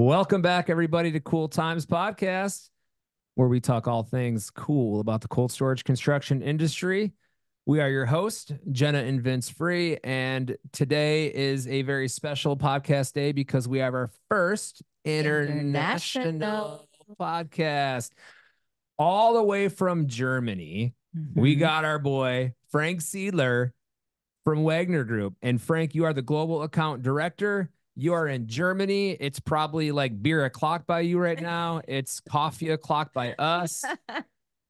Welcome back, everybody, to Cool Times Podcast, where we talk all things cool about the cold storage construction industry. We are your hosts, Jenna and Vince Free, and today is a very special podcast day because we have our first international podcast all the way from Germany. We got our boy, Frank Siedler from Wagner Group. And Frank, you are the global account director. You are in Germany. It's probably like beer o'clock by you right now. It's coffee o'clock by us.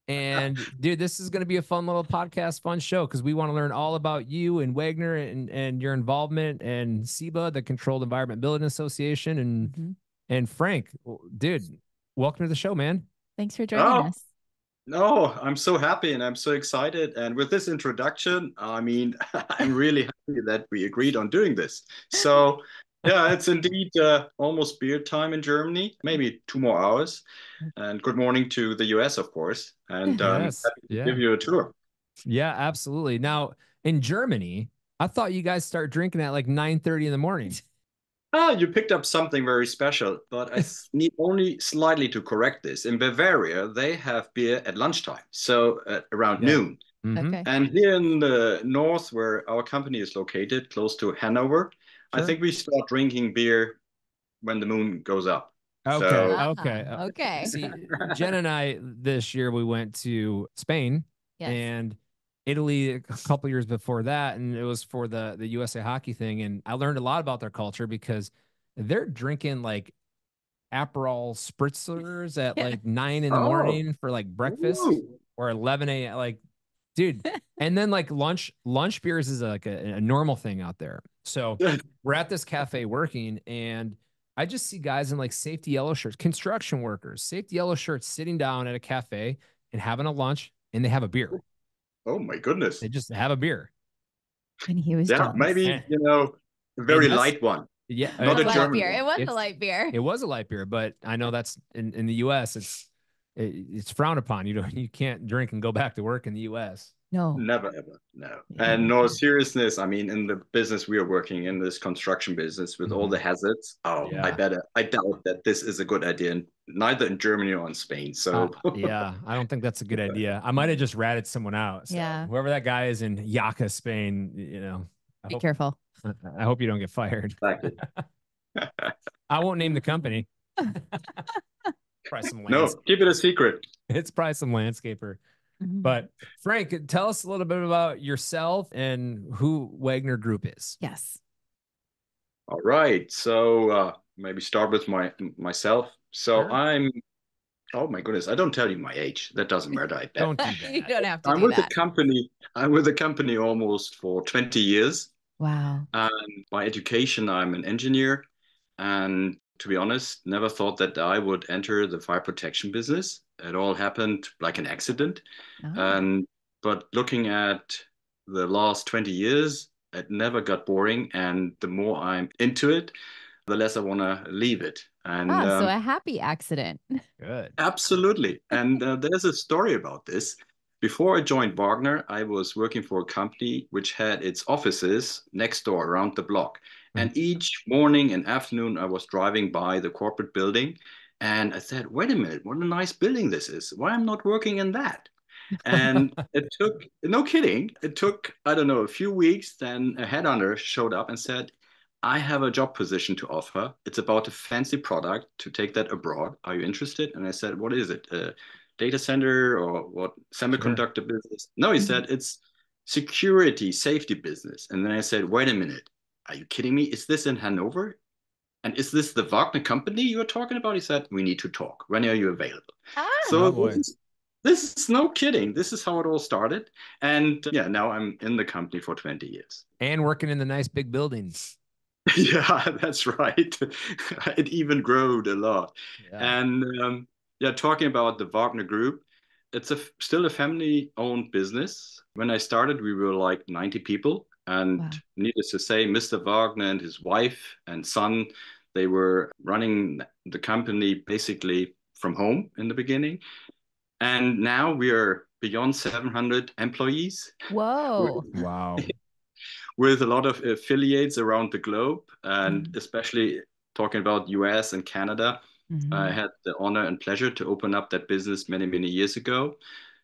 And dude, this is going to be a fun little podcast, fun show because we want to learn all about you and Wagner and your involvement and SEBA, the Controlled Environment Building Association. And Frank, dude, welcome to the show, man. Thanks for joining us. No, I'm so happy and I'm so excited. And with this introduction, I mean, I'm really happy that we agreed on doing this. So yeah, it's indeed almost beer time in Germany, maybe 2 more hours. And good morning to the US, of course. And Yes. happy to give you a tour. Yeah, absolutely. Now, in Germany, I thought you guys start drinking at like 9:30 in the morning. Ah, you picked up something very special, but I need only slightly to correct this. In Bavaria, they have beer at lunchtime, so around noon. Okay. And here in the north, where our company is located, close to Hanover, I think we start drinking beer when the moon goes up. Okay. See, Jen and I this year we went to Spain and Italy a couple years before that, and it was for the USA hockey thing. And I learned a lot about their culture because they're drinking like Aperol spritzers at like 9 in the morning for like breakfast or 11 a.m. Like, dude, and then like lunch beers is like a normal thing out there. So we're at this cafe working, and I just see guys in like safety yellow shirts, construction workers, safety yellow shirts, sitting down at a cafe and having a lunch, and they have a beer. Oh my goodness. They just have a beer. And he was maybe, a very light one. Yeah. Not a German beer. one. It was a light beer. It was a light beer, but I know that's in the US it's frowned upon. You can't drink and go back to work in the US. No. Never, ever. No. And no seriousness. I mean, in the business we are working in, this construction business with all the hazards. I doubt that this is a good idea, neither in Germany or in Spain. So I don't think that's a good idea. I might have just ratted someone out. So whoever that guy is in Jaca, Spain, be careful. I hope you don't get fired. Exactly. I won't name the company. No, keep it a secret. It's probably some landscaper. But Frank, tell us a little bit about yourself and who Wagner Group is. Yes. All right. So maybe start with myself. So I'm, oh my goodness, I don't tell you my age. That doesn't matter. I bet. Don't do that. You don't have to I'm do with that. I'm with the company almost for 20 years. Wow. And by education, I'm an engineer. And to be honest, never thought that I would enter the fire protection business. It all happened like an accident. But looking at the last 20 years, it never got boring. And the more I'm into it, the less I want to leave it. And so a happy accident. Good. Absolutely. And there's a story about this. Before I joined Wagner, I was working for a company which had its offices next door around the block. And each morning and afternoon, I was driving by the corporate building and I said, wait a minute, what a nice building this is. Why am I not working in that? And it took, no kidding, it took, I don't know, a few weeks. Then a headhunter showed up and said, I have a job position to offer. It's about a fancy product to take that abroad. Are you interested? And I said, what is it? A data center or what? Semiconductor business? No, he said, it's security, safety business. And then I said, wait a minute. Are you kidding me? Is this in Hanover? And is this the Wagner company you're talking about? He said, we need to talk. When are you available? This is no kidding. This is how it all started. And now I'm in the company for 20 years. And working in the nice big buildings. Yeah, that's right. It even grew a lot. Yeah. And talking about the Wagner Group, it's still a family-owned business. When I started, we were like 90 people. And needless to say, Mr. Wagner and his wife and son, they were running the company basically from home in the beginning. And now we are beyond 700 employees. Whoa. Wow. With a lot of affiliates around the globe, and especially talking about US and Canada. I Mhm. had the honor and pleasure to open up that business many, many years ago.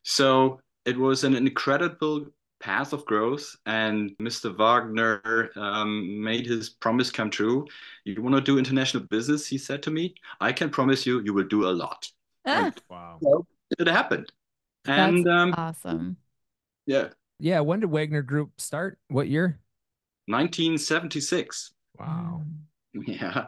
So it was an incredible path of growth, and Mr. Wagner made his promise come true. You want to do international business, he said to me, I can promise you, you will do a lot. Ah, And Wow. well, it happened. that's And awesome. yeah, Yeah. When did Wagner Group start? What year? 1976. Wow. Yeah.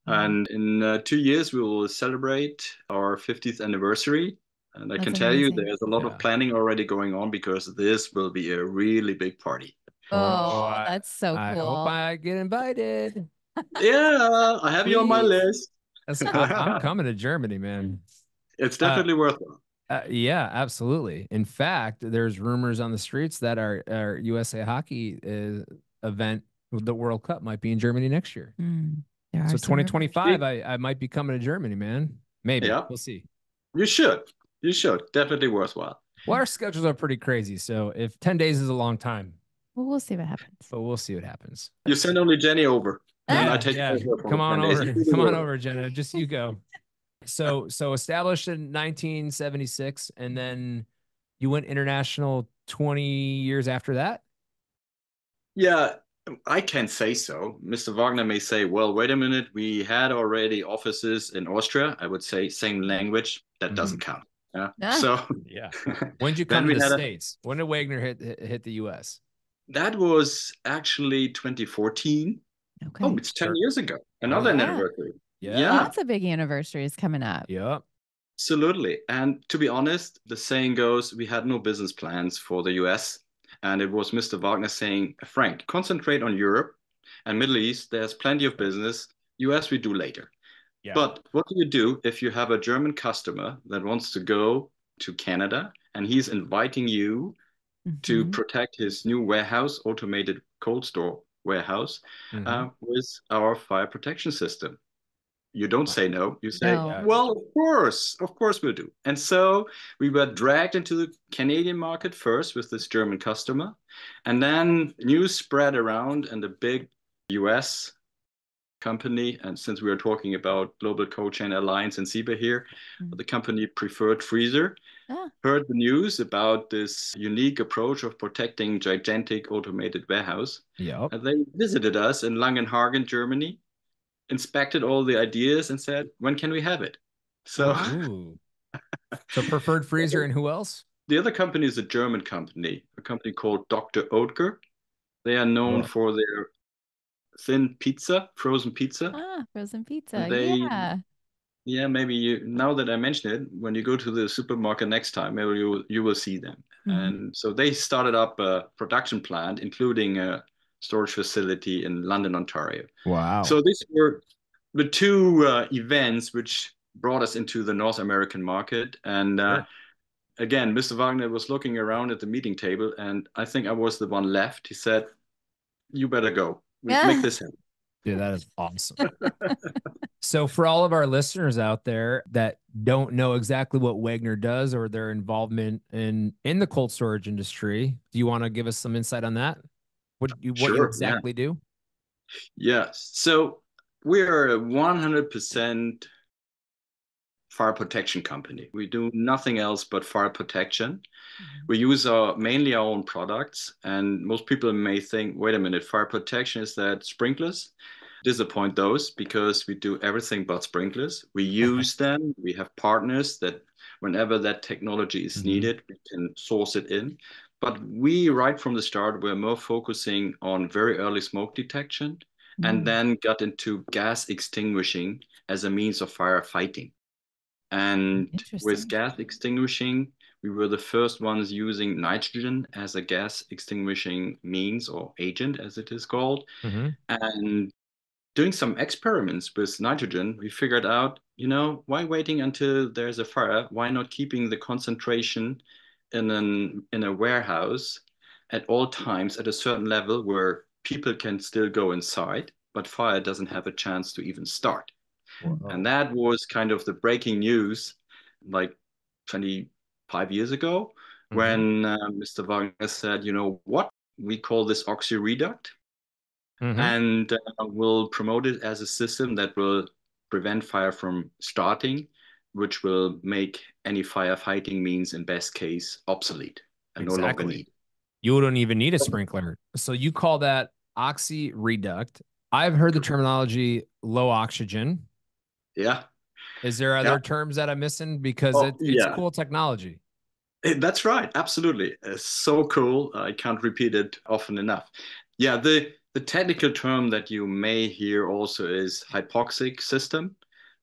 Wow. And in 2 years, we will celebrate our 50th anniversary. And I That's can tell you amazing. there's a lot of Yeah. planning already going on because this will be a really big party. Oh, Oh, that's so I hope cool. I get invited. Yeah, I have you on my Please. list. I'm coming to Germany, man. It's Uh, definitely worthwhile. yeah, absolutely. In fact, there's rumors on the streets that our USA Hockey event, the World Cup, might be in Germany next year. There So are some rumors. 2025, I might be coming to Germany, man. Maybe Yeah, we'll see. you should. You should. Definitely worthwhile. Well, our schedules are pretty crazy, so if 10 days is a long time, Well, we'll see what happens. but we'll see what happens. You send only Jenny over, and I Yeah, take yeah. over for Come the on 10 days. over. Come on over, Jenna. Just you go. So established in 1976, and then you went international 20 years after that. Yeah, I can say so. Mr. Wagner may say, well, wait a minute, we had already offices in Austria. I would say same language. That doesn't Mhm. count. Yeah. Ah, So Yeah. When did you come then to we the had States? When did Wagner hit the US? that was actually 2014. Oh, okay. it's 10 Sure. years ago. Oh Another yeah. Yeah. anniversary. Yeah. Yeah, Lots of big anniversaries coming up. Yep. absolutely. And to be honest, the saying goes, we had no business plans for the US. And it was Mr. Wagner saying, Frank, concentrate on Europe and Middle East. There's plenty of business. US we do later. Yeah. But what do you do if you have a German customer that wants to go to Canada and he's inviting you to Hmm. protect his new warehouse, automated cold store warehouse, Hmm. with our fire protection system? You don't say no. You say, No. Yeah. well, of course we'll do. And so we were dragged into the Canadian market first with this German customer. And then news spread around and the big US company, and since we are talking about Global Cold Chain Alliance and SIBA here, Mm. the company Preferred Freezer Ah, heard the news about this unique approach of protecting gigantic automated warehouse. Yep. And they visited us in Langenhagen, Germany, inspected all the ideas and said, when can we have it? So wow. Ooh. So preferred freezer and who else? the other company is a German company, a company called Dr. Oetker. They are known Oh. for their thin pizza, frozen pizza. Ah, frozen And pizza. they, Yeah. yeah, maybe you, now that I mention it, when you go to the supermarket next time, maybe you will see them. Hmm. And so they started up a production plant, including a storage facility in London, Ontario. Wow. So these were the two events which brought us into the North American market. And Sure. again, Mr. Wagner was looking around at the meeting table, and I think I was the one left. He said, "You better go. We make Yeah. this happen." Dude, that is awesome. So for all of our listeners out there that don't know exactly what Wagner does or their involvement in the cold storage industry, do you want to give us some insight on that? What you Sure. Yeah. exactly do? Yeah. So we are a 100% fire protection company. We do nothing else but fire protection. Mhm. We use mainly our own products, and most people may think, wait a minute, fire protection is that sprinklers? Disappoint those because we do everything but sprinklers. We use them. We have partners that whenever that technology is Hmm. needed, we can source it in. But we, right from the start, we're more focusing on very early smoke detection and Mm. then got into gas extinguishing as a means of firefighting. And with Interesting. gas extinguishing, we were the first ones using nitrogen as a gas extinguishing means or agent, as it is called. Hmm. And doing some experiments with nitrogen, we figured out, why waiting until there's a fire? Why not keeping the concentration in a warehouse at all times at a certain level where people can still go inside, but fire doesn't have a chance to even start? And Whoa. that was kind of the breaking news like 25 years ago Hmm. when Mr. Wagner said, you know what? We call this oxyreduct. and will promote it as a system that will prevent fire from starting, which will make any firefighting means, in best case, obsolete and no longer needed. You don't even need a sprinkler. So you call that oxy-reduct. I've heard the terminology low oxygen. Yeah. Is there other terms that I'm missing? Because it's cool technology. That's right. Absolutely. It's so cool. I can't repeat it often enough. Yeah, the technical term that you may hear also is hypoxic system,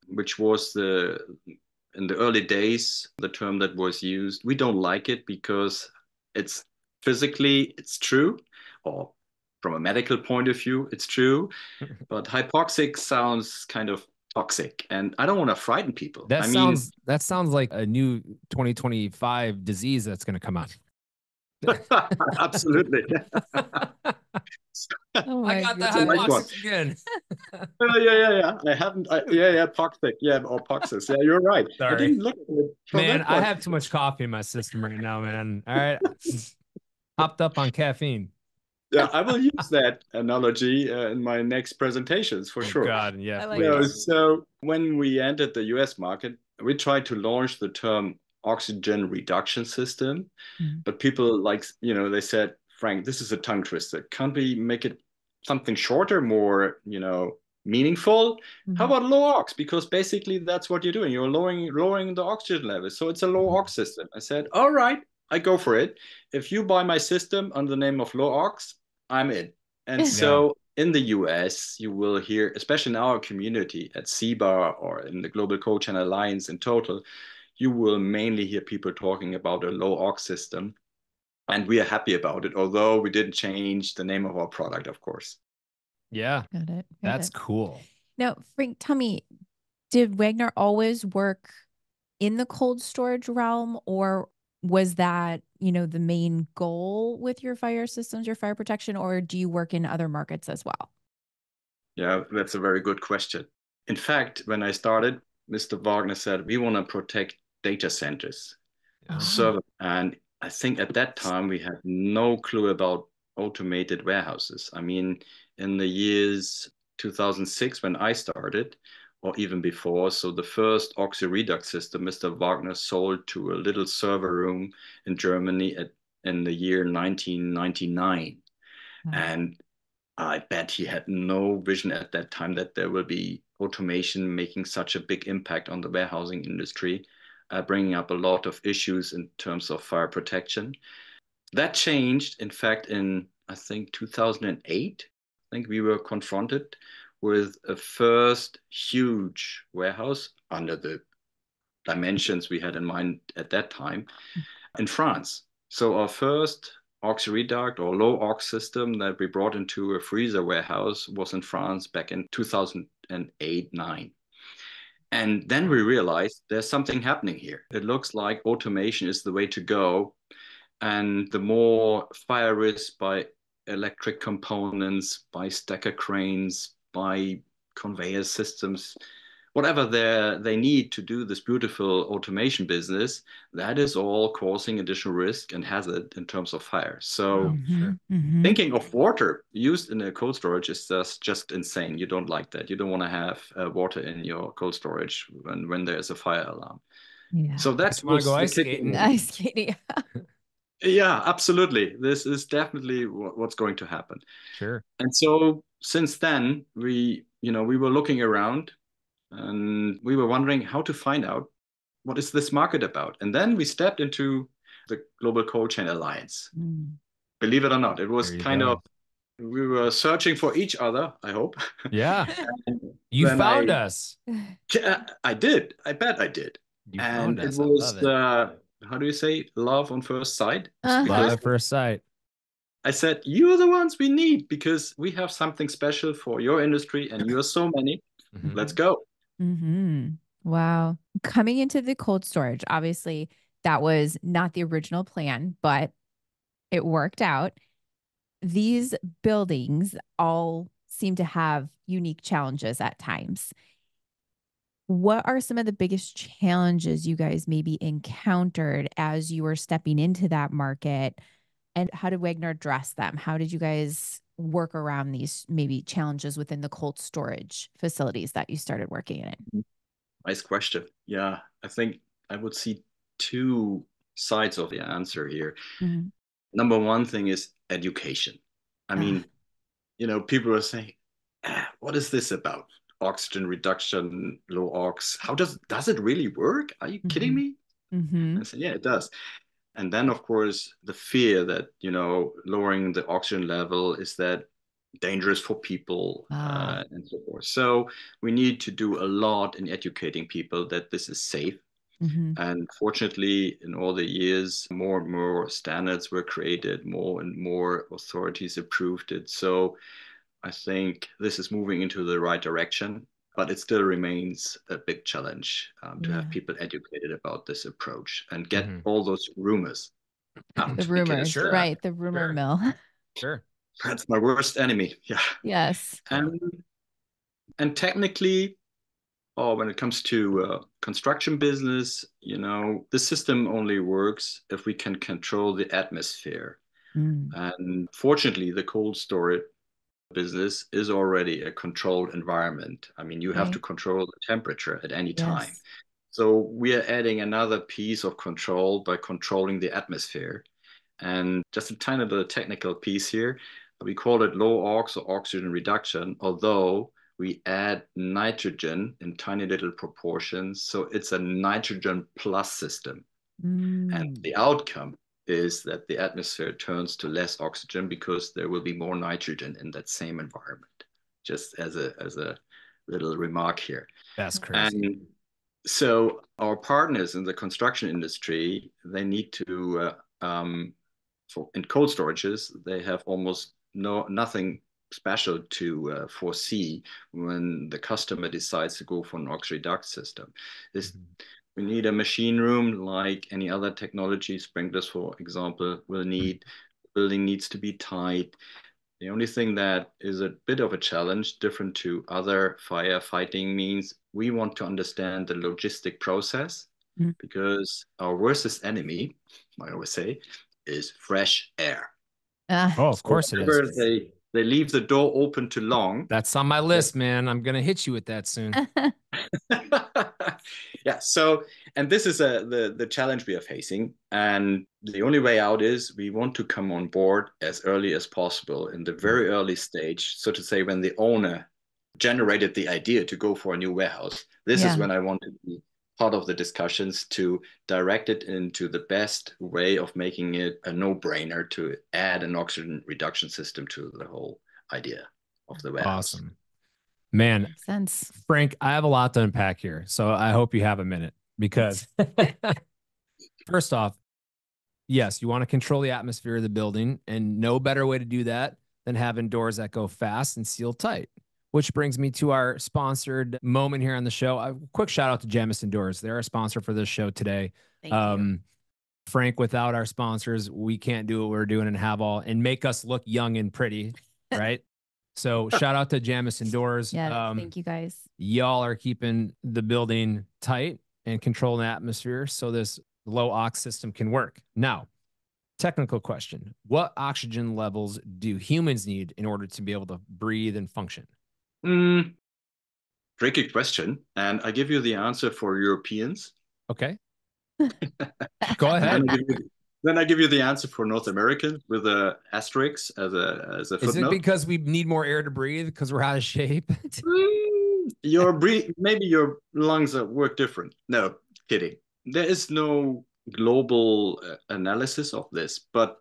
which was in the early days, the term that was used. We don't like it because it's physically, it's true, or from a medical point of view, it's true. But hypoxic sounds kind of toxic, and I don't want to frighten people. That sounds like a new 2025 disease that's going to come out. Absolutely. I got the hypoxic again. Yeah. I haven't. Toxic. Yeah, or poxis. Yeah, you're right. Sorry. I didn't look at it. Man, I have too much coffee in my system right now, man. All right. Hopped up on caffeine. Yeah, I will use that analogy in my next presentations for sure. God, yeah. So when we entered the US market, we tried to launch the term oxygen reduction system, but people they said, Frank, this is a tongue twister. Can't we make it something shorter, more, meaningful? How about low ox? Because basically that's what you're doing. You're lowering the oxygen level. So it's a low ox system. I said, all right, I go for it. If you buy my system under the name of low ox, I'm in. And so in the US, you will hear, especially in our community at CBAR or in the Global Cold Chain Alliance in total, you will mainly hear people talking about a low ox system. And we are happy about it, although we didn't change the name of our product, of course. Yeah. Got it. That's cool. Now, Frank, tell me, did Wagner always work in the cold storage realm, or was that, the main goal with your fire systems, your fire protection, or do you work in other markets as well? Yeah, that's a very good question. In fact, when I started, Mr. Wagner said, we want to protect data centers, server. And I think at that time, we had no clue about automated warehouses. I mean, in the years 2006, when I started, or even before, so the first oxy-reduct system, Mr. Wagner sold to a little server room in Germany in the year 1999. And I bet he had no vision at that time that there will be automation making such a big impact on the warehousing industry, bringing up a lot of issues in terms of fire protection. That changed, in fact, in, I think, 2008. I think we were confronted with a first huge warehouse under the dimensions we had in mind at that time in France. So our first oxy-reduct or low ox system that we brought into a freezer warehouse was in France back in 2008-9. And then we realized there's something happening here. It looks like automation is the way to go. And the more fire risk by electric components, by stacker cranes, by conveyor systems, whatever they need to do this beautiful automation business, that is all causing additional risk and hazard in terms of fire. So thinking of water used in a cold storage is just insane. You don't like that. You don't want to have water in your cold storage when there's a fire alarm. Yeah. So that's want to go ice skating. Ice skating. Yeah, absolutely. This is definitely what's going to happen. Sure. And so since then, we were looking around and we were wondering how to find out what is this market about. And then we stepped into the Global Cold Chain Alliance. Believe it or not, it was we were searching for each other, I hope. Yeah. You found us. I did. I bet I did. You found us. It was how do you say, love on first sight? Love at first sight. I said, you're the ones we need because we have something special for your industry and you're so many. Let's go. Wow. Coming into the cold storage, obviously that was not the original plan, but it worked out. These buildings all seem to have unique challenges at times. What are some of the biggest challenges you guys maybe encountered as you were stepping into that market? And how did Wagner address them? How did you guys work around these maybe challenges within the cold storage facilities that you started working in? Nice question. Yeah, I think I would see two sides of the answer here. Mm-hmm. Number one thing is education. I mean, people are saying, what is this about? Oxygen reduction, low ox. How does it really work? Are you kidding me? Mm-hmm. I said, yeah, it does. And then, of course, the fear that, lowering the oxygen level is that dangerous for people and so forth. So we need to do a lot in educating people that this is safe. Mm-hmm. And fortunately, in all the years, more and more standards were created, more and more authorities approved it. So I think this is moving into the right direction, but it still remains a big challenge to have people educated about this approach and get all those rumors out. The rumors, right? The rumor mill. Sure. That's my worst enemy. Yeah. Yes. And technically, when it comes to construction business, the system only works if we can control the atmosphere. And fortunately, the cold storage business is already a controlled environment. I mean, you have to control the temperature at any time. So we are adding another piece of control by controlling the atmosphere. And just a tiny bit of technical piece here, we call it low ox or oxygen reduction, although we add nitrogen in tiny little proportions. So it's a nitrogen plus system. And the outcome is that the atmosphere turns to less oxygen because there will be more nitrogen in that same environment. Just as a little remark here. That's crazy. And so our partners in the construction industry, they need to, in cold storages, they have almost nothing special to foresee when the customer decides to go for an ox reduct system. We need a machine room like any other technology. Sprinklers, for example, building needs to be tight. The only thing that is a bit of a challenge, different to other firefighting means, we want to understand the logistic process because our worst enemy, I always say, is fresh air. Of course it is. They leave the door open too long. That's on my list, man. I'm going to hit you with that soon. Yeah. So, and this is the challenge we are facing. And the only way out is we want to come on board as early as possible in the very early stage. So to say, when the owner generated the idea to go for a new warehouse, this is when I want to be part of the discussions to direct it into the best way of making it a no-brainer to add an oxygen reduction system to the whole idea of the warehouse. Awesome. Man, makes sense. Frank, I have a lot to unpack here, so I hope you have a minute because first off, yes, you want to control the atmosphere of the building, and no better way to do that than having doors that go fast and seal tight. Which brings me to our sponsored moment here on the show. A quick shout out to Jamison Doors. They're our sponsor for this show today. Thank you. Frank, without our sponsors, we can't do what we're doing and make us look young and pretty, right? So shout out to Jamison Doors. Yeah, thank you guys. Y'all are keeping the building tight and controlling the atmosphere so this low ox system can work. Now, technical question. What oxygen levels do humans need in order to be able to breathe and function? Tricky question. And I give you the answer for Europeans. Okay. Go ahead. Then I give you the answer for North Americans with a asterisk as a footnote. Is it because we need more air to breathe because we're out of shape? Maybe your lungs work different. No, kidding. There is no global analysis of this, but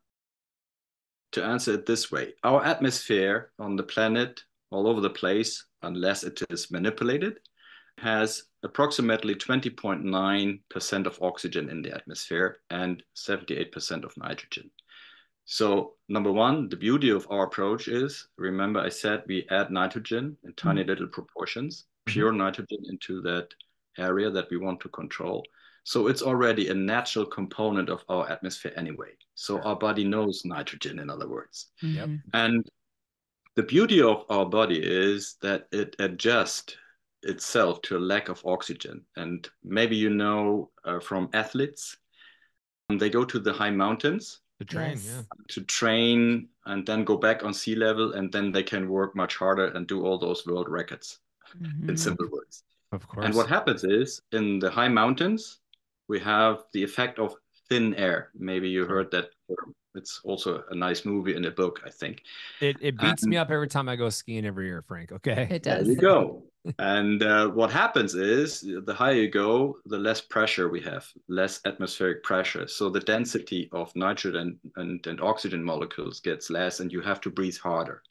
to answer it this way, our atmosphere on the planet, all over the place, unless it is manipulated, has approximately 20.9% of oxygen in the atmosphere and 78% of nitrogen. So number one, the beauty of our approach is, remember I said we add nitrogen in tiny little proportions, pure nitrogen into that area that we want to control. So it's already a natural component of our atmosphere anyway. So our body knows nitrogen, in other words. And the beauty of our body is that it adjusts itself to a lack of oxygen. And maybe from athletes, they go to the high mountains to train, to train and then go back on sea level, and then they can work much harder and do all those world records, in simple words. Of course. And what happens is in the high mountains, we have the effect of thin air. Maybe you heard that term. It's also a nice movie and a book, I think. It beats me up every time I go skiing every year, Frank. Okay. It There does. you go. And what happens is the higher you go, the less pressure we have, less atmospheric pressure. So the density of nitrogen and oxygen molecules gets less, and you have to breathe harder.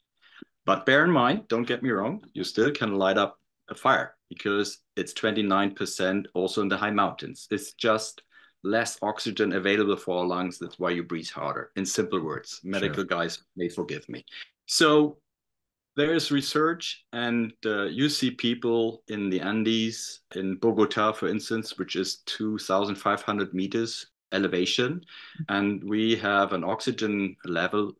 But bear in mind, don't get me wrong, you still can light up a fire because it's 29% also in the high mountains. It's just less oxygen available for our lungs. That's why you breathe harder. In simple words, medical guys may forgive me. So there is research, and you see people in the Andes, in Bogota, for instance, which is 2,500 meters elevation. And we have an oxygen level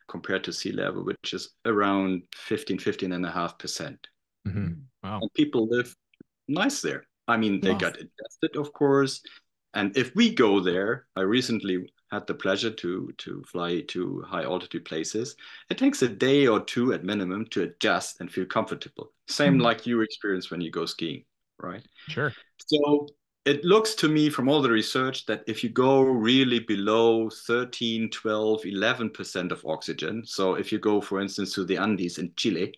compared to sea level, which is around 15.5%. Mm-hmm. Wow. And people live nice there. I mean, they got adjusted, of course. And if we go there, I recently had the pleasure to fly to high altitude places. It takes a day or two at minimum to adjust and feel comfortable. Same like you experience when you go skiing, right? Sure. So it looks to me from all the research that if you go really below 13, 12, 11% of oxygen, so if you go, for instance, to the Andes in Chile,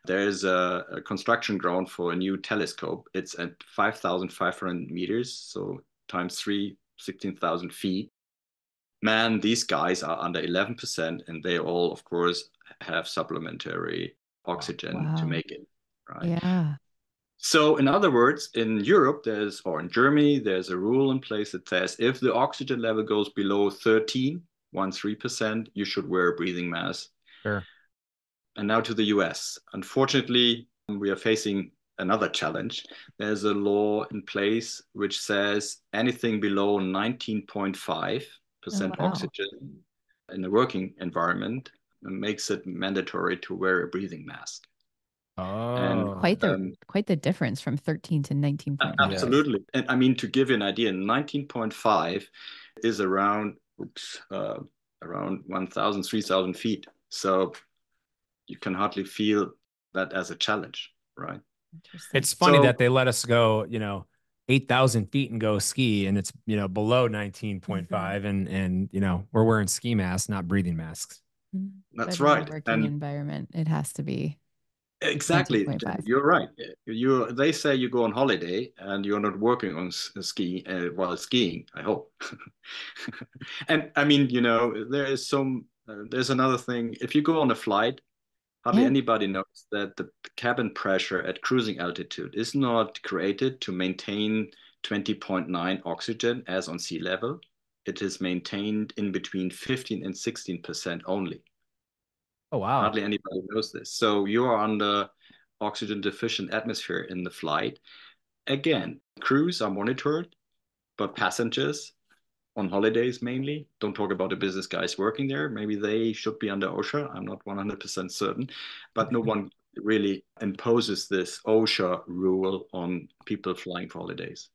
there's a construction ground for a new telescope. It's at 5,500 meters, so times 3, 16,000 feet. Man, these guys are under 11%, and they all, of course, have supplementary oxygen to make it, right? Yeah. So, in other words, in Europe, or in Germany, there's a rule in place that says if the oxygen level goes below 13%, you should wear a breathing mask. Sure. And now to the US. Unfortunately, we are facing another challenge. There's a law in place which says anything below 19.5% oxygen in a working environment makes it mandatory to wear a breathing mask. Oh, and quite the difference from 13 to 19.5. Absolutely. And I mean, to give you an idea, 19.5 is around 1,000, 3,000 feet. So you can hardly feel that as a challenge, right? Interesting. It's funny that they let us go, 8,000 feet and go ski, and it's, below 19.5, and we're wearing ski masks, not breathing masks. That's but right. In a working environment, it has to be. Exactly. You're right. They say you go on holiday and you're not working on ski while skiing, I hope. And I mean, there's another thing. If you go on a flight, hardly anybody knows that the cabin pressure at cruising altitude is not created to maintain 20.9 oxygen as on sea level. It is maintained in between 15 and 16% only. Oh, wow. Hardly anybody knows this. So you are under oxygen deficient atmosphere in the flight. Again, crews are monitored, but passengers on holidays mainly, don't talk about the business guys working there. Maybe they should be under OSHA. I'm not 100% certain, but no one really imposes this OSHA rule on people flying for holidays.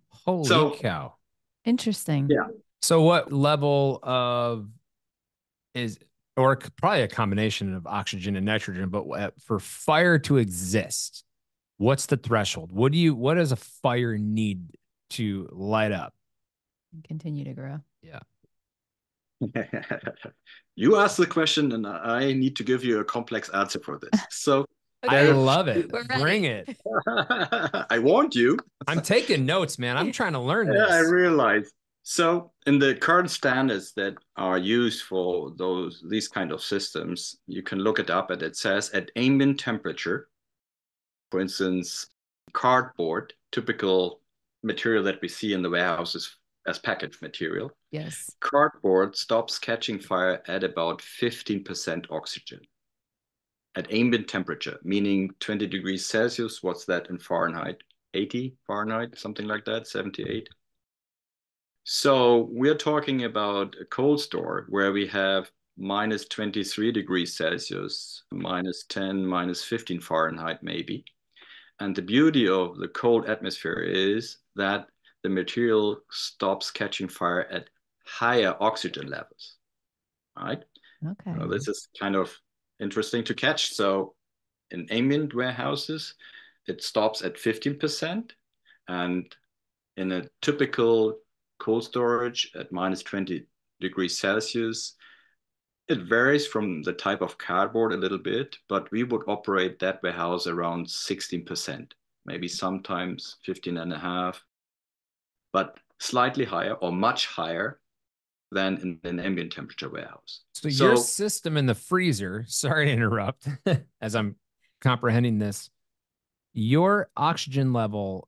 Holy cow. Interesting. Yeah. So what level or probably a combination of oxygen and nitrogen, but for fire to exist, what's the threshold? What does a fire need to light up? Continue to grow. Yeah. You asked the question, and I need to give you a complex answer for this. So I love it. Bring it. I warned you. I'm taking notes, man. I'm trying to learn this. Yeah, I realize. So in the current standards that are used for these kind of systems, you can look it up, and it says at ambient temperature, for instance, cardboard, typical material that we see in the warehouses as packaged material. Yes. Cardboard stops catching fire at about 15% oxygen at ambient temperature, meaning 20 degrees Celsius. What's that in Fahrenheit? 80 Fahrenheit, something like that, 78. So we're talking about a cold store where we have minus 23 degrees Celsius, minus 10, minus 15 Fahrenheit maybe. And the beauty of the cold atmosphere is that the material stops catching fire at higher oxygen levels, right? Okay. This is kind of interesting to catch. So in ambient warehouses, it stops at 15%. And in a typical cold storage at minus 20 degrees Celsius, it varies from the type of cardboard a little bit, but we would operate that warehouse around 16%, maybe sometimes 15 and a half, but slightly higher or much higher than in an ambient temperature warehouse. So your system in the freezer, sorry to interrupt, as I'm comprehending this, your oxygen level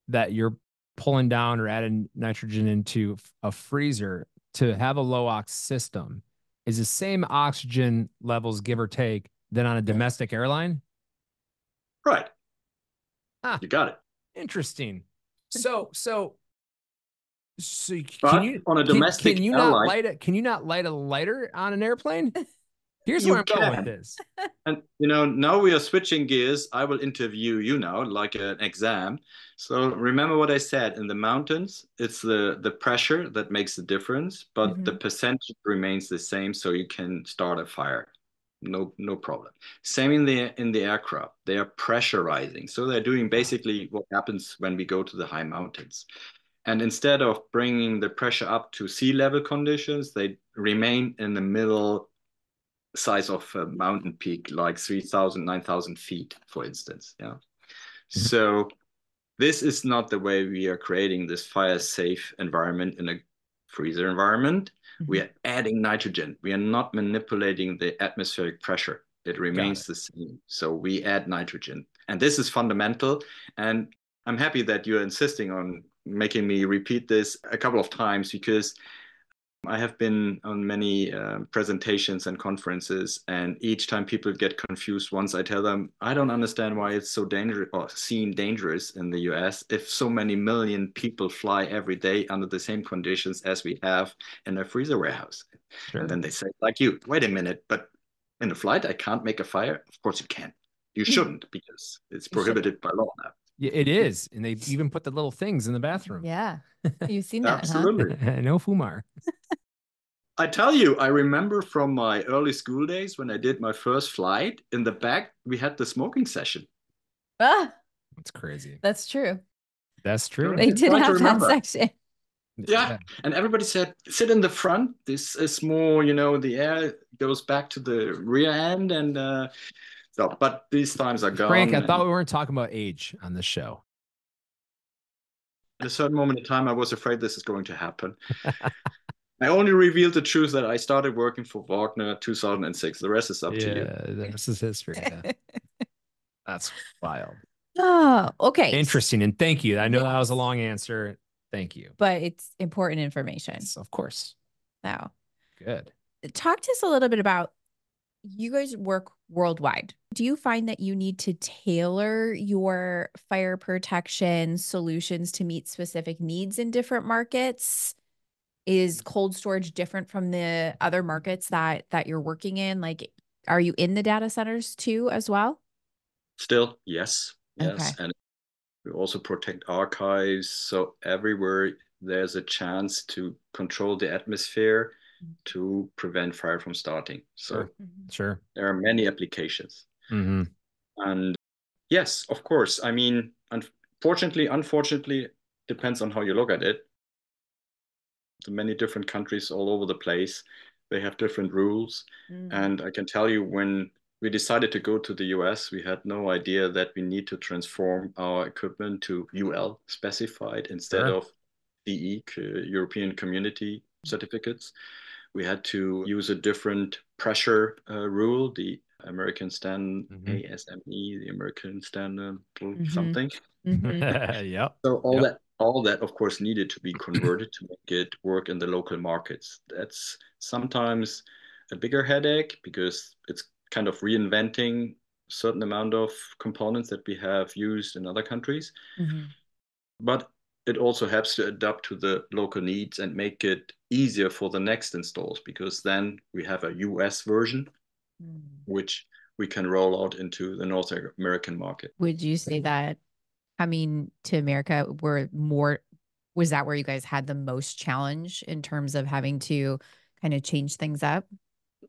that you're pulling down or adding nitrogen into a freezer to have a low ox system is the same oxygen levels, give or take, than on a domestic airline? Right. Ah, you got it. Interesting. So But can you on a domestic can you airline, not light it? Can you not light a lighter on an airplane? Here's you where I'm going can. with this. And now we are switching gears. I will interview you now, like an exam. So remember what I said. In the mountains, it's the pressure that makes the difference, but the percentage remains the same, so you can start a fire. No problem. Same in the aircraft. They are pressurizing. So they're doing basically what happens when we go to the high mountains. And instead of bringing the pressure up to sea level conditions, they remain in the middle size of a mountain peak, like 3,000, 9,000 feet, for instance. Yeah. So this is not the way we are creating this fire safe environment in a freezer environment. We are adding nitrogen. We are not manipulating the atmospheric pressure. It remains the same. So we add nitrogen. And this is fundamental. And I'm happy that you're insisting on making me repeat this a couple of times, because I have been on many presentations and conferences, and each time people get confused once I tell them, I don't understand why it's so dangerous or seem dangerous in the US if so many million people fly every day under the same conditions as we have in a freezer warehouse. Sure. And then they say, like you, wait a minute, but in a flight, I can't make a fire? Of course you can. You shouldn't, because it's prohibited by law now. Yeah, it is. And they even put the little things in the bathroom. Yeah. You've seen that, Absolutely. Huh? No Fumar. I tell you, I remember from my early school days when I did my first flight, in the back, we had the smoking session. Ah, that's crazy. That's true. That's true. They did have that section. Yeah. And everybody said, sit in the front. This is more, the air goes back to the rear end. And so, but these times are gone. Frank, I thought we weren't talking about age on this show. At a certain moment in time, I was afraid this is going to happen. I only revealed the truth that I started working for Wagner 2006. The rest is up to you. Yeah, the rest is history. Yeah. That's wild. Oh, okay. Interesting. And thank you. I know that was a long answer. Thank you. But it's important information. Yes, of course. Wow. Good. Talk to us a little bit about, you guys work worldwide. Do you find that you need to tailor your fire protection solutions to meet specific needs in different markets? Is cold storage different from the other markets that you're working in? Like, are you in the data centers too as well? Still, yes. Okay. Yes. And we also protect archives. So everywhere there's a chance to control the atmosphere to prevent fire from starting. So sure. There are many applications. And yes, of course. I mean, unfortunately, depends on how you look at it. The many different countries all over the place, they have different rules. And I can tell you, when we decided to go to the US, we had no idea that we need to transform our equipment to UL specified instead of CE, European Community certificates. We had to use a different pressure rule, the American standard, ASME, the American standard something. Yep. So all that, of course, needed to be converted to make it work in the local markets. That's sometimes a bigger headache, because it's kind of reinventing a certain amount of components that we have used in other countries. But it also helps to adapt to the local needs and make it easier for the next installs, because then we have a US version, which we can roll out into the North American market. Would you say that coming to America was that where you guys had the most challenge in terms of having to kind of change things up?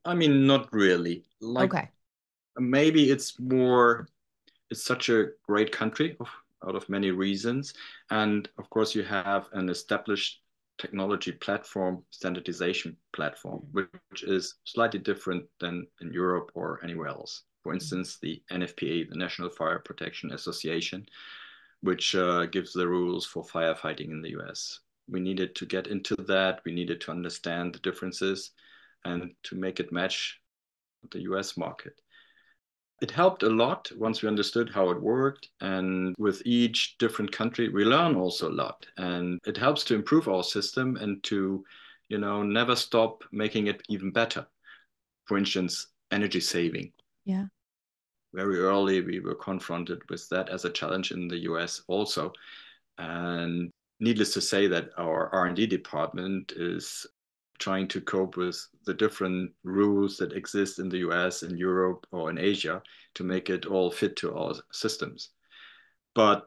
I mean, not really. Like Okay. maybe it's such a great country out of many reasons. And of course, you have an established technology platform, standardization platform, which is slightly different than in Europe or anywhere else. For instance, the NFPA, the National Fire Protection Association, which gives the rules for firefighting in the US. We needed to get into that. We needed to understand the differences and to make it match the US market. It helped a lot once we understood how it worked. And with each different country, we learn also a lot. And it helps to improve our system and to, never stop making it even better. For instance, energy saving. Yeah. Very early, we were confronted with that as a challenge in the US also. And needless to say that our R&D department is trying to cope with the different rules that exist in the US, in Europe, or in Asia to make it all fit to our systems. But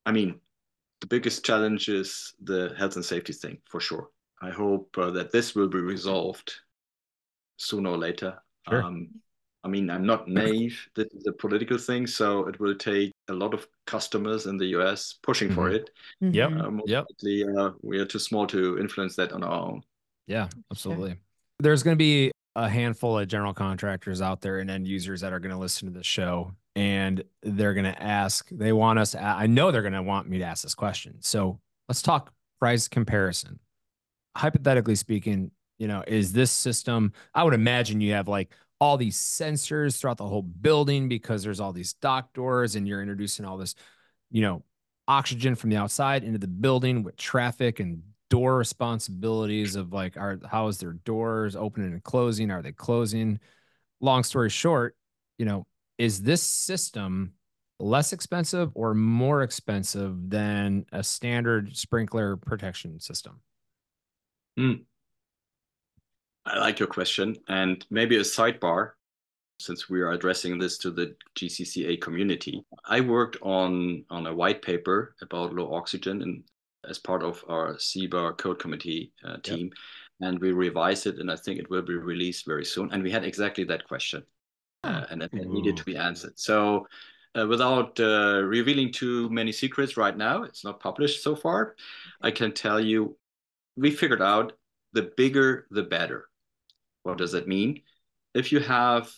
I mean, the biggest challenge is the health and safety thing, for sure. I hope that this will be resolved sooner or later. Sure. I mean, I'm not naive. This is a political thing, so it will take a lot of customers in the US pushing for it. Yep. Most likely, we are too small to influence that on our own. Yeah, absolutely. Sure. There's going to be a handful of general contractors out there and end users that are going to listen to the show, and they're going to ask, they want us, I know they're going to want me to ask this question. So let's talk price comparison. Hypothetically speaking, is this system, I would imagine you have like all these sensors throughout the whole building because there's all these dock doors and you're introducing all this, oxygen from the outside into the building with traffic and door responsibilities of like, how is their doors opening and closing? Are they closing? Long story short, is this system less expensive or more expensive than a standard sprinkler protection system? I like your question. And maybe a sidebar, since we are addressing this to the GCCA community. I worked on a white paper about low oxygen and as part of our CBAR code committee team. Yep. And we revised it, and I think it will be released very soon. And we had exactly that question, and it needed to be answered. So without revealing too many secrets right now, it's not published so far, I can tell you we figured out the bigger, the better. What does that mean? If you have,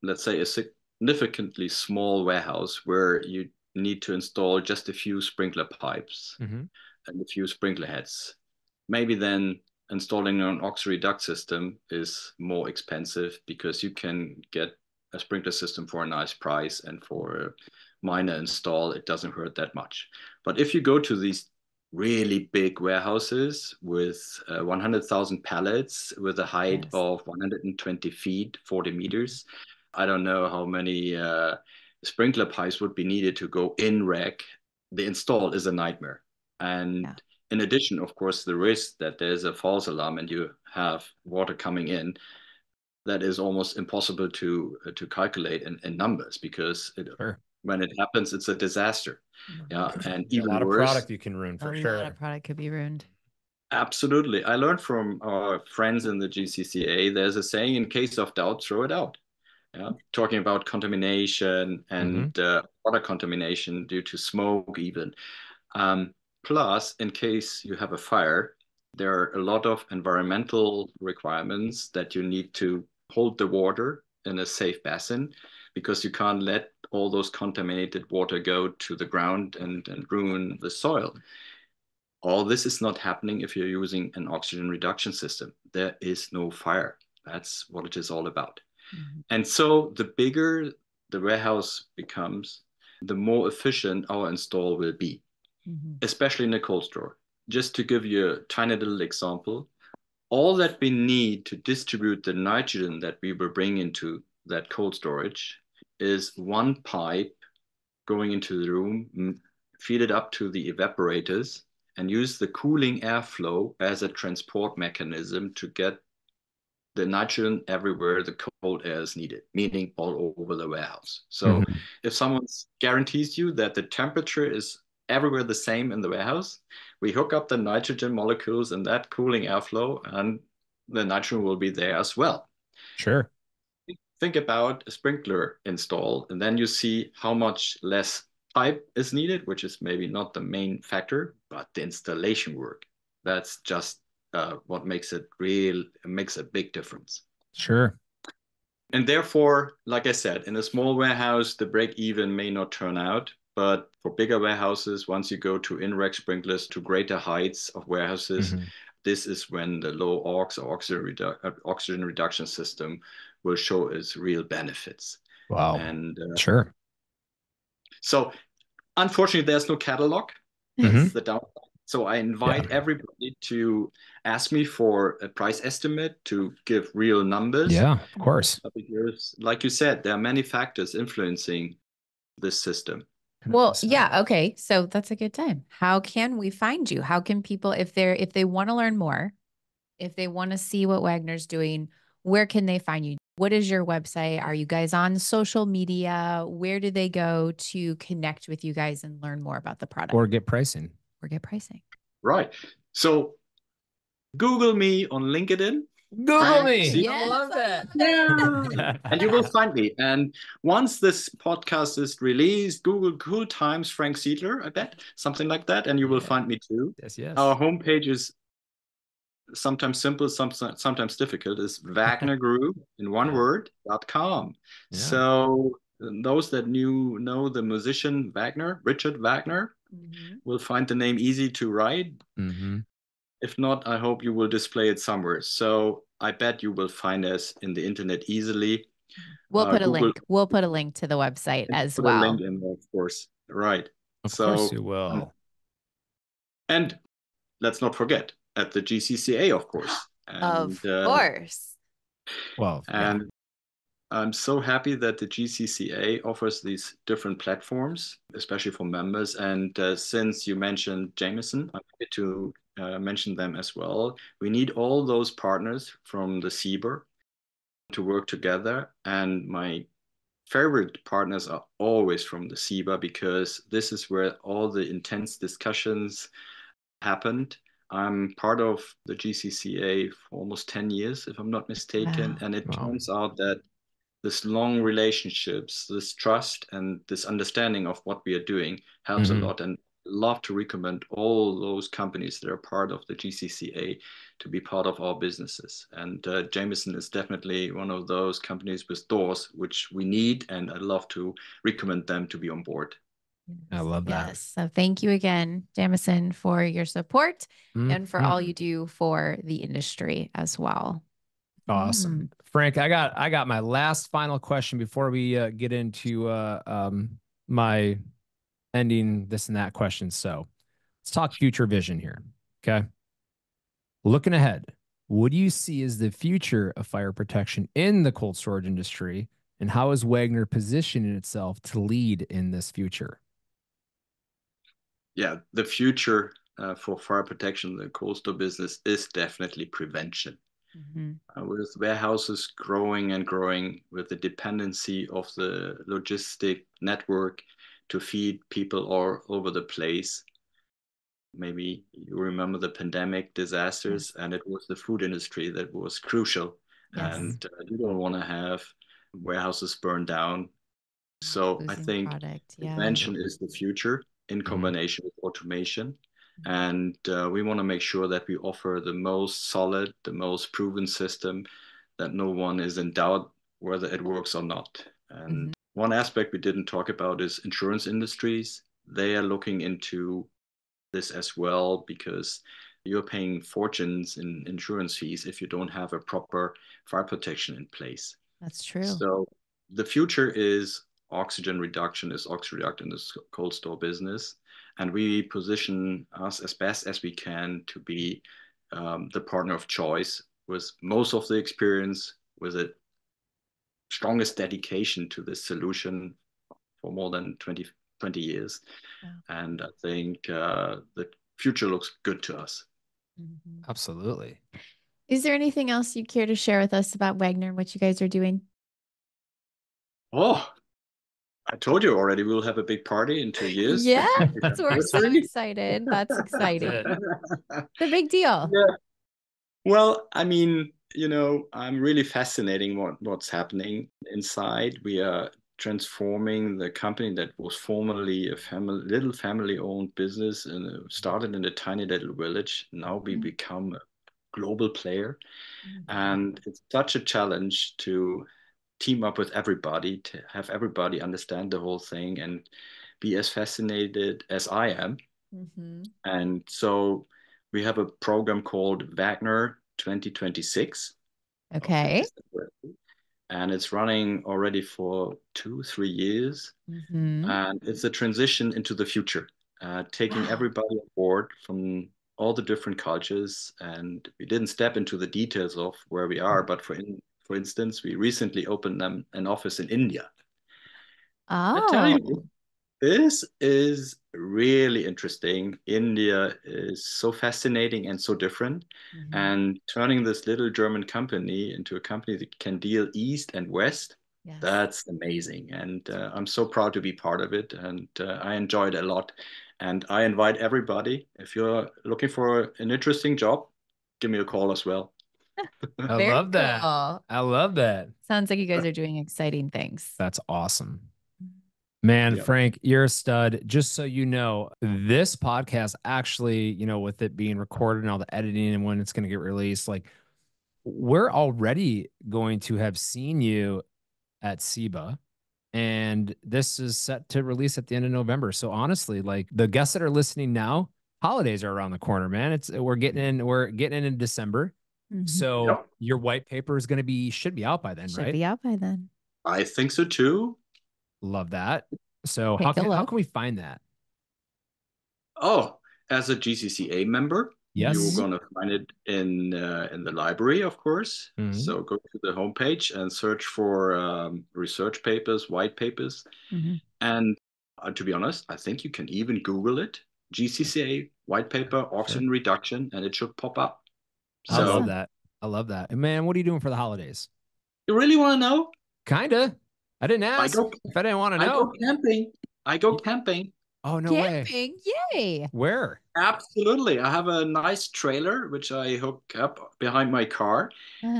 let's say, a significantly small warehouse where you need to install just a few sprinkler pipes and a few sprinkler heads, maybe then installing an auxiliary duct system is more expensive because you can get a sprinkler system for a nice price, and for a minor install, it doesn't hurt that much. But if you go to these really big warehouses with 100,000 pallets with a height of 120 feet, 40 meters, I don't know how many sprinkler pipes would be needed to go in rack. The install is a nightmare. And in addition, of course, the risk that there's a false alarm and you have water coming in, that is almost impossible to calculate in numbers, because when it happens, it's a disaster. Yeah, and even a lot worse, of product you can ruin for sure. A lot of product could be ruined. Absolutely. I learned from our friends in the GCCA, there's a saying, in case of doubt, throw it out. Yeah, talking about contamination and water contamination due to smoke even. Plus, in case you have a fire, there are a lot of environmental requirements that you need to hold the water in a safe basin, because you can't let all those contaminated water go to the ground and ruin the soil. All this is not happening if you're using an oxygen reduction system. There is no fire. That's what it is all about. And so the bigger the warehouse becomes, the more efficient our install will be, especially in a cold store. Just to give you a tiny little example, all that we need to distribute the nitrogen that we will bring into that cold storage is one pipe going into the room, feed it up to the evaporators, and use the cooling airflow as a transport mechanism to get the nitrogen everywhere the cold air is needed, meaning all over the warehouse. So if someone guarantees you that the temperature is everywhere the same in the warehouse, we hook up the nitrogen molecules in that cooling airflow, and the nitrogen will be there as well. Sure. Think about a sprinkler install, and then you see how much less pipe is needed, which is maybe not the main factor, but the installation work. That's just what makes it makes a big difference. Sure. And therefore, like I said, in a small warehouse, the break even may not turn out. But for bigger warehouses, once you go to in-rack sprinklers to greater heights of warehouses, this is when the low aux or oxygen reduction system will show its real benefits. Wow. And sure. So unfortunately, there's no catalog. That's the downside. So I invite everybody to ask me for a price estimate to give real numbers. Yeah, of course. Because, like you said, there are many factors influencing this system. Well, yeah. Okay. So that's a good time. How can we find you? How can people, if they want to learn more, if they want to see what Wagner's doing, where can they find you? What is your website? Are you guys on social media? Where do they go to connect with you guys and learn more about the product? Or get pricing. Right. So Google me on LinkedIn. Google me. Yes, I love that. Yeah. And you will find me. And once this podcast is released, Google Cool Times Frank Siedler, I bet, something like that. And you will find me too. Yes. Our homepage is sometimes simple, sometimes difficult, is Wagner Group in one word.com. So those that know the musician Wagner, Richard Wagner, will find the name easy to write. If not, I hope you will display it somewhere. So I bet you will find us in the internet easily. We'll put a link. We'll put a link to the website as well. Put a link in there, of course. Right. Of course you will. And let's not forget, at the GCCA, of course. Of course. Well, and I'm so happy that the GCCA offers these different platforms, especially for members. And since you mentioned Jameson, I'm happy to mention them as well. We need all those partners from the CBER to work together. And my favorite partners are always from the CBER because this is where all the intense discussions happened. I'm part of the GCCA for almost 10 years, if I'm not mistaken. And it turns out that this long relationships, this trust and this understanding of what we are doing helps a lot. And love to recommend all those companies that are part of the GCCA to be part of our businesses. And Jameson is definitely one of those companies with doors, which we need. And I'd love to recommend them to be on board. I love that. Yes. So thank you again, Jameson, for your support and for all you do for the industry as well. Awesome. Frank, I got my last final question before we get into my ending this and that question. So let's talk future vision here. Okay. Looking ahead, what do you see as the future of fire protection in the cold storage industry? And how is Wagner positioning itself to lead in this future? Yeah, the future for fire protection, the cold store business is definitely prevention. With warehouses growing and growing, with the dependency of the logistic network to feed people all over the place. Maybe you remember the pandemic disasters, and it was the food industry that was crucial. And you don't want to have warehouses burned down. So I think prevention is the future in combination with automation. And we want to make sure that we offer the most solid, the most proven system, that no one is in doubt whether it works or not. And one aspect we didn't talk about is insurance industries. They are looking into this as well because you're paying fortunes in insurance fees if you don't have a proper fire protection in place. That's true. So the future is oxygen reduction, is oxygen reduction in the cold store business. And we position us as best as we can to be the partner of choice with most of the experience, with the strongest dedication to this solution for more than 20 years. And I think the future looks good to us. Absolutely. Is there anything else you care to share with us about Wagner and what you guys are doing? Oh, I told you already we'll have a big party in 2 years. Yeah, we're so excited. That's exciting. The big deal. Yeah. Well, I mean, I'm really fascinating what's happening inside. We are transforming the company that was formerly a little family-owned business and started in a tiny little village. Now we become a global player, and it's such a challenge to team up with everybody, to have everybody understand the whole thing and be as fascinated as I am. And so we have a program called Wagner 2026. Okay. And it's running already for 2, 3 years. And it's a transition into the future, taking everybody on board from all the different cultures. And we didn't step into the details of where we are, but for instance, we recently opened an office in India. I tell you, this is really interesting. India is so fascinating and so different. And turning this little German company into a company that can deal East and West, that's amazing. And I'm so proud to be part of it. And I enjoyed it a lot. And I invite everybody, if you're looking for an interesting job, give me a call as well. I love that. I love that. Sounds like you guys are doing exciting things. That's awesome. Man, Yeah. Frank, you're a stud. Just so you know, this podcast actually, with it being recorded and all the editing and when it's going to get released, like we're already going to have seen you at SIBA, and this is set to release at the end of November. So honestly, like the guests that are listening now, holidays are around the corner, man. We're getting in December. So your white paper is going to should be out by then, right? Should be out by then. I think so too. Love that. So how can we find that? Oh, as a GCCA member, you're gonna find it in the library, of course. So go to the homepage and search for research papers, white papers, and to be honest, I think you can even Google it, GCCA white paper oxygen reduction, and it should pop up. I love that. I love that. And man, what are you doing for the holidays? You really want to know? Kinda. I didn't ask if I didn't want to know. I go camping. I go camping. Oh, no way. Camping? Yay. Where? Absolutely. I have a nice trailer, which I hook up behind my car.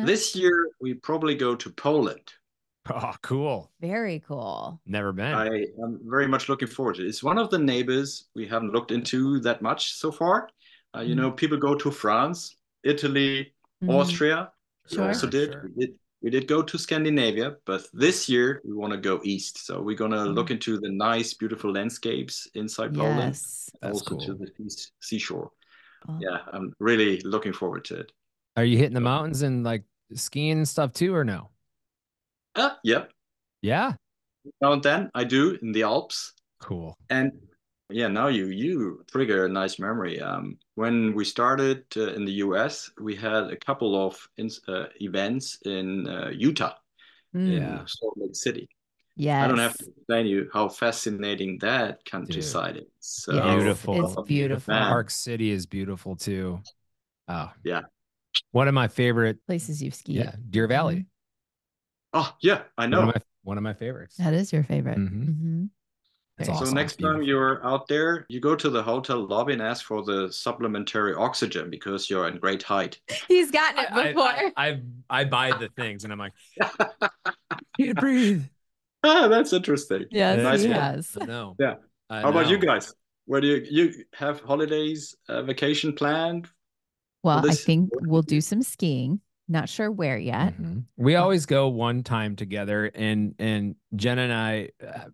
This year, we probably go to Poland. Oh, cool. Very cool. Never been. I am very much looking forward to it. It's one of the neighbors we haven't looked into that much so far. People go to France, Italy, Austria. We also did. We did go to Scandinavia, but this year we want to go east. So we're going to look into the nice, beautiful landscapes inside Poland, also to the seashore. Yeah, I'm really looking forward to it. Are you hitting the mountains and like skiing and stuff too, or no? Yep. Yeah. Now and then I do in the Alps. Cool. And yeah, now you trigger a nice memory. When we started in the US, we had a couple of events in Utah, in Salt Lake City. Yes. I don't have to explain you how fascinating that countryside is. So beautiful. It's beautiful. Park City is beautiful too. Oh yeah. One of my favorite places you've skied. Yeah, Deer Valley. Oh yeah, I know. One of my favorites. That is your favorite. That's awesome. So next time you're out there, you go to the hotel lobby and ask for the supplementary oxygen because you're in great height. He's gotten it before. I buy the things and I'm like, can't breathe. That's interesting. Yes, nice he has. No. Yeah. How about you guys? Where do you have holidays, vacation planned? Well, I think we'll do some skiing. Not sure where yet. We always go one time together, and Jenna and I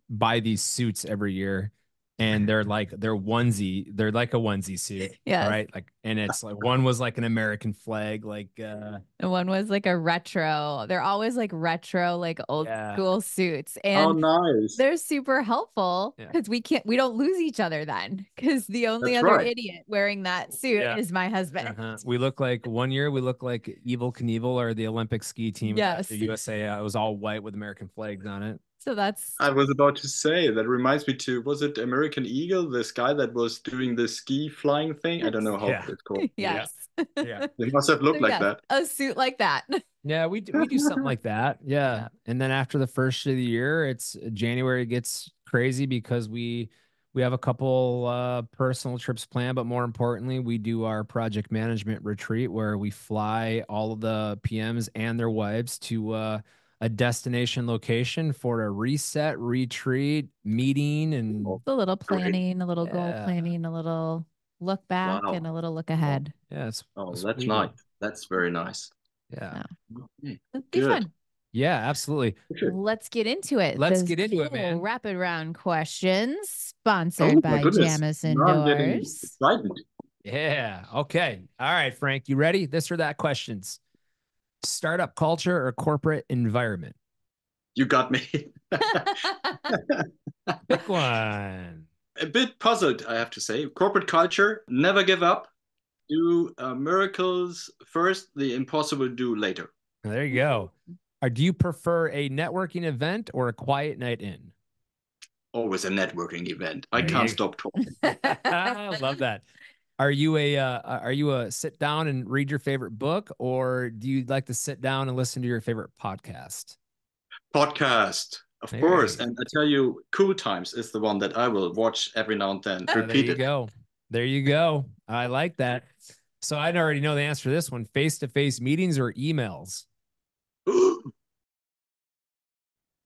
buy these suits every year, and they're like a onesie suit. Yeah. Right. Like, and it's like one was like an American flag, like and one was like a retro. They're always like retro, like old school suits. And nice. They're super helpful because we don't lose each other then. Because the only other idiot wearing that suit is my husband. We look like one year we look like Evel Knievel or the Olympic ski team. Yes. The USA. It was all white with American flags on it. So that's. I was about to say that reminds me to, was it American Eagle, this guy that was doing the ski flying thing? I don't know how it's called. Yes. Yeah. It must have looked like that. A suit like that. Yeah, we do something like that. Yeah. And then after the first of the year, it's January gets crazy because we We have a couple personal trips planned, but more importantly, we do our project management retreat where we fly all of the PMs and their wives to a destination location for a reset, retreat, meeting, and A little Great. planning, a little goal Yeah. planning, a little look back, Wow. and a little look ahead. yeah, Oh, that's what that's we do. nice. That's very nice. Yeah. Okay, It'll be good. fun. Yeah, absolutely. Good. Let's get into it. Let's Those get into it, cool man. rapid round questions Oh sponsored my by goodness. Jamison Now I'm getting Doors. excited. Yeah. Okay. All right, Frank, you ready? This or that questions. Startup culture or corporate environment? You got me. Pick one. A bit puzzled, I have to say. Corporate culture, never give up. Do miracles first, the impossible do later. There you go. Or do you prefer a networking event or a quiet night in? Always a networking event. I There can't you stop talking. I love that. Are you a sit down and read your favorite book, or do you like to sit down and listen to your favorite podcast? Podcast, of There course. you And I tell you, Cool Times is the one that I will watch every now and then. There Repeat you it. go. There you go. I like that. So I already know the answer to this one: face-to-face meetings or emails?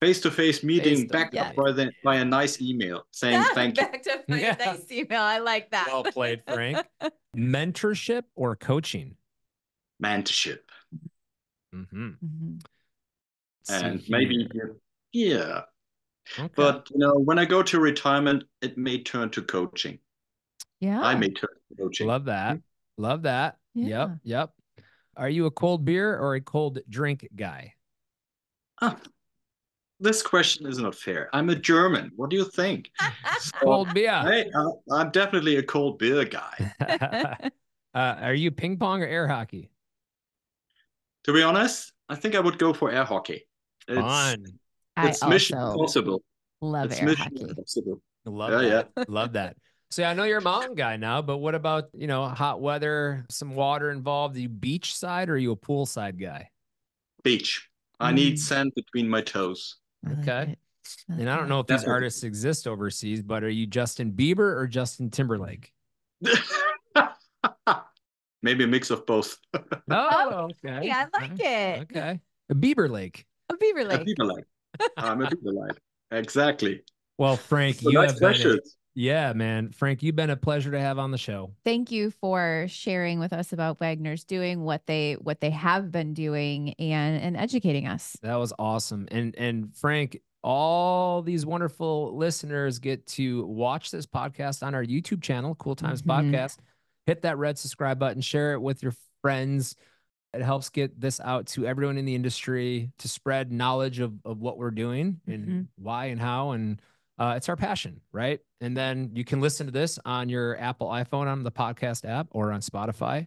Face-to-face meeting backed Yes. up by a nice email saying thank you. Back to my Yeah. nice email. I like that. Well played, Frank. Mentorship or coaching? Mentorship. Mm-hmm. Mhm. And maybe, yeah. Okay. But when I go to retirement, it may turn to coaching. Yeah. I may turn to coaching. Love that. Love that. Yeah. Yep. Are you a cold beer or a cold drink guy? Ah, this question is not fair. I'm a German. What do you think? Cold beer. I'm definitely a cold beer guy. Are you ping pong or air hockey? To be honest, I think I would go for air hockey. Fun. It's I mission also impossible. love It's air mission hockey. impossible. Love Yeah, that. Love that. So I know you're a mountain guy now, but what about, hot weather, some water involved? Are you beach side or are you a pool side guy? Beach. I need sand between my toes. I like Okay. it. I like And I don't it. know if these Definitely. artists exist overseas, but are you Justin Bieber or Justin Timberlake? Maybe a mix of both. Oh, okay. Yeah, I like it. Okay. A Bieber Lake. A Beaver A Lake. Beaver Lake. I'm a Beaver Lake. Exactly. Well, Frank, So you nice have been questions. yeah, man. Frank, you've been a pleasure to have on the show. Thank you for sharing with us about Wagner's doing, what they have been doing, and educating us. That was awesome. And Frank, all these wonderful listeners get to watch this podcast on our YouTube channel, Cool Times Podcast. Hit that red subscribe button, share it with your friends. It helps get this out to everyone in the industry to spread knowledge of what we're doing and why and how. And it's our passion, right? And then you can listen to this on your Apple iPhone on the podcast app or on Spotify.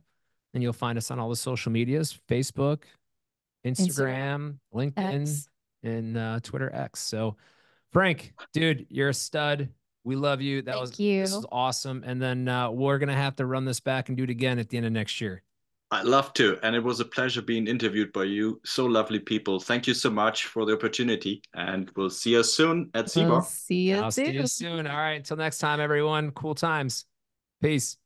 And you'll find us on all the social medias, Facebook, Instagram, LinkedIn, X. and Twitter X. So, Frank, dude, you're a stud. We love you. Thank you. This is awesome. And then we're gonna have to run this back and do it again at the end of next year. I'd love to. And it was a pleasure being interviewed by you. So lovely people. Thank you so much for the opportunity. And we'll see you soon at We'll Seabar. see you I'll see you soon. soon. All right. Until next time, everyone. Cool times. Peace.